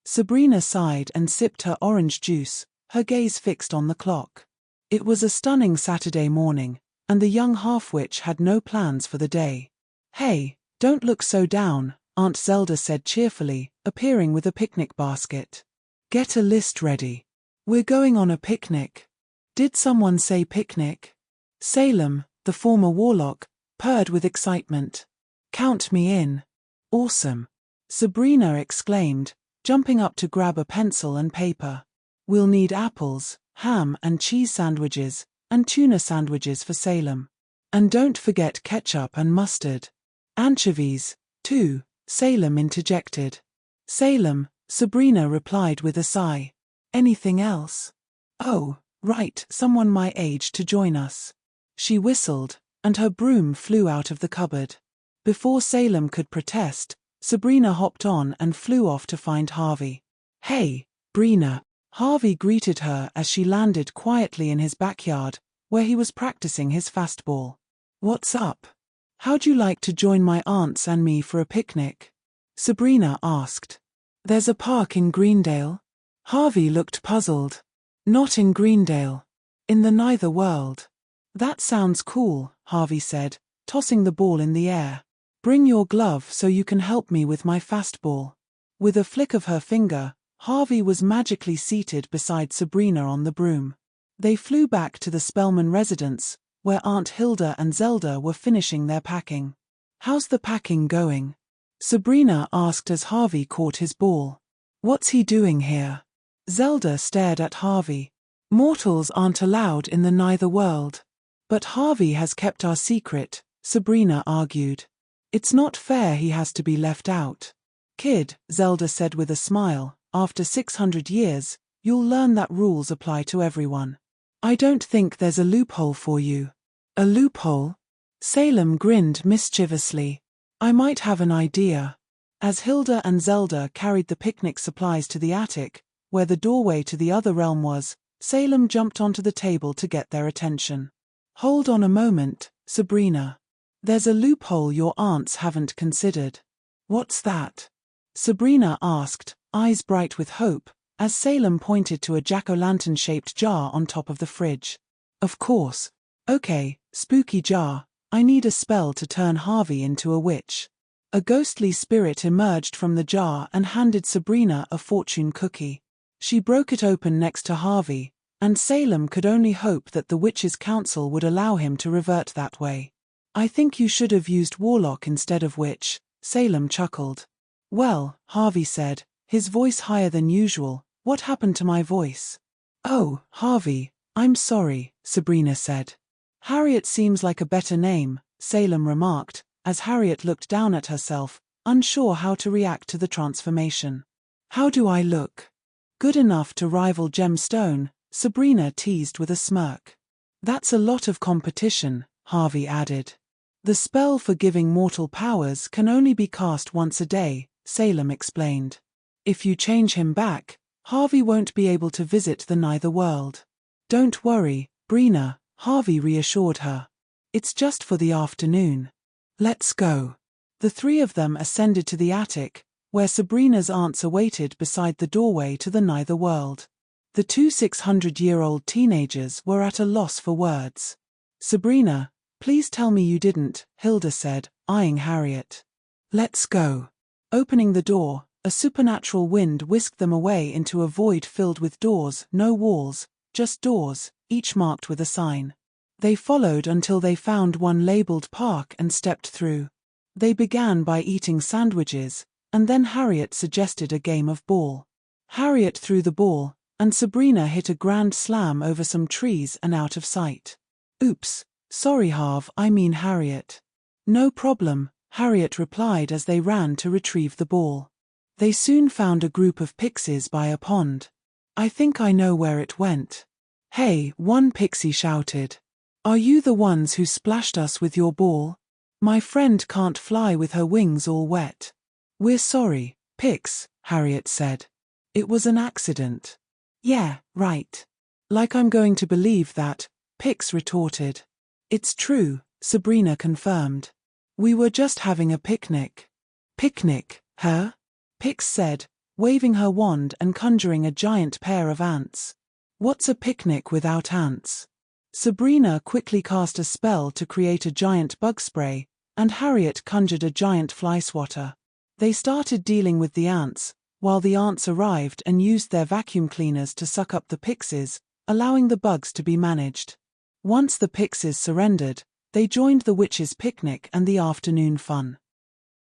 Sabrina sighed and sipped her orange juice, her gaze fixed on the clock. It was a stunning Saturday morning, and the young half-witch had no plans for the day. "Hey, don't look so down," Aunt Zelda said cheerfully, appearing with a picnic basket. "Get a list ready. We're going on a picnic." Did someone say picnic? Salem, the former warlock, purred with excitement. "Count me in." "Awesome," Sabrina exclaimed, jumping up to grab a pencil and paper. "We'll need apples, ham and cheese sandwiches, and tuna sandwiches for Salem. And don't forget ketchup and mustard. Anchovies, too," Salem interjected. "Salem," Sabrina replied with a sigh. "Anything else?" "Oh, right, someone my age to join us." She whistled, and her broom flew out of the cupboard. Before Salem could protest, Sabrina hopped on and flew off to find Harvey. "Hey, Brina," Harvey greeted her as she landed quietly in his backyard, where he was practicing his fastball. "What's up? How'd you like to join my aunts and me for a picnic?" Sabrina asked. "There's a park in Greendale?" Harvey looked puzzled. "Not in Greendale. In the Neither World." "That sounds cool," Harvey said, tossing the ball in the air. "Bring your glove so you can help me with my fastball." With a flick of her finger, Harvey was magically seated beside Sabrina on the broom. They flew back to the Spellman residence, where Aunt Hilda and Zelda were finishing their packing. "How's the packing going?" Sabrina asked as Harvey caught his ball. "What's he doing here?" Zelda stared at Harvey. "Mortals aren't allowed in the Neither World." "But Harvey has kept our secret," Sabrina argued. "It's not fair he has to be left out." "Kid," Zelda said with a smile, "after 600 years, you'll learn that rules apply to everyone. I don't think there's a loophole for you." "A loophole?" Salem grinned mischievously. "I might have an idea." As Hilda and Zelda carried the picnic supplies to the attic, where the doorway to the other realm was, Salem jumped onto the table to get their attention. "Hold on a moment, Sabrina. There's a loophole your aunts haven't considered." "What's that?" Sabrina asked, eyes bright with hope, as Salem pointed to a jack-o'-lantern-shaped jar on top of the fridge. "Of course. Okay, spooky jar, I need a spell to turn Harvey into a witch." A ghostly spirit emerged from the jar and handed Sabrina a fortune cookie. She broke it open next to Harvey, and Salem could only hope that the Witches' Council would allow him to revert that way. "I think you should have used warlock instead of witch," Salem chuckled. "Well," Harvey said, his voice higher than usual, "what happened to my voice?" "Oh, Harvey, I'm sorry," Sabrina said. "Harriet seems like a better name," Salem remarked, as Harriet looked down at herself, unsure how to react to the transformation. "How do I look?" "Good enough to rival Gemstone," Sabrina teased with a smirk. "That's a lot of competition," Harvey added. "The spell for giving mortal powers can only be cast once a day," Salem explained. "If you change him back, Harvey won't be able to visit the Neither World." "Don't worry, Brina," Harvey reassured her. "It's just for the afternoon. Let's go." The three of them ascended to the attic, where Sabrina's aunts awaited beside the doorway to the Neither World. The two 600-year-old teenagers were at a loss for words. "Sabrina, please tell me you didn't," Hilda said, eyeing Harriet. "Let's go." Opening the door, a supernatural wind whisked them away into a void filled with doors, no walls, just doors, each marked with a sign. They followed until they found one labeled Park and stepped through. They began by eating sandwiches, and then Harriet suggested a game of ball. Harriet threw the ball, and Sabrina hit a grand slam over some trees and out of sight. "Oops, sorry I mean Harriet." "No problem," Harriet replied as they ran to retrieve the ball. They soon found a group of pixies by a pond. "I think I know where it went." "Hey," one pixie shouted. "Are you the ones who splashed us with your ball? My friend can't fly with her wings all wet." "We're sorry, Pix," Harriet said. "It was an accident." "Yeah, right. Like I'm going to believe that," Pix retorted. "It's true," Sabrina confirmed. "We were just having a picnic." "Picnic, huh?" Pix said, waving her wand and conjuring a giant pair of ants. What's a picnic without ants? Sabrina quickly cast a spell to create a giant bug spray, and Harriet conjured a giant fly swatter. They started dealing with the ants, while the aunts arrived and used their vacuum cleaners to suck up the pixies, allowing the bugs to be managed. Once the pixies surrendered, they joined the witches' picnic and the afternoon fun.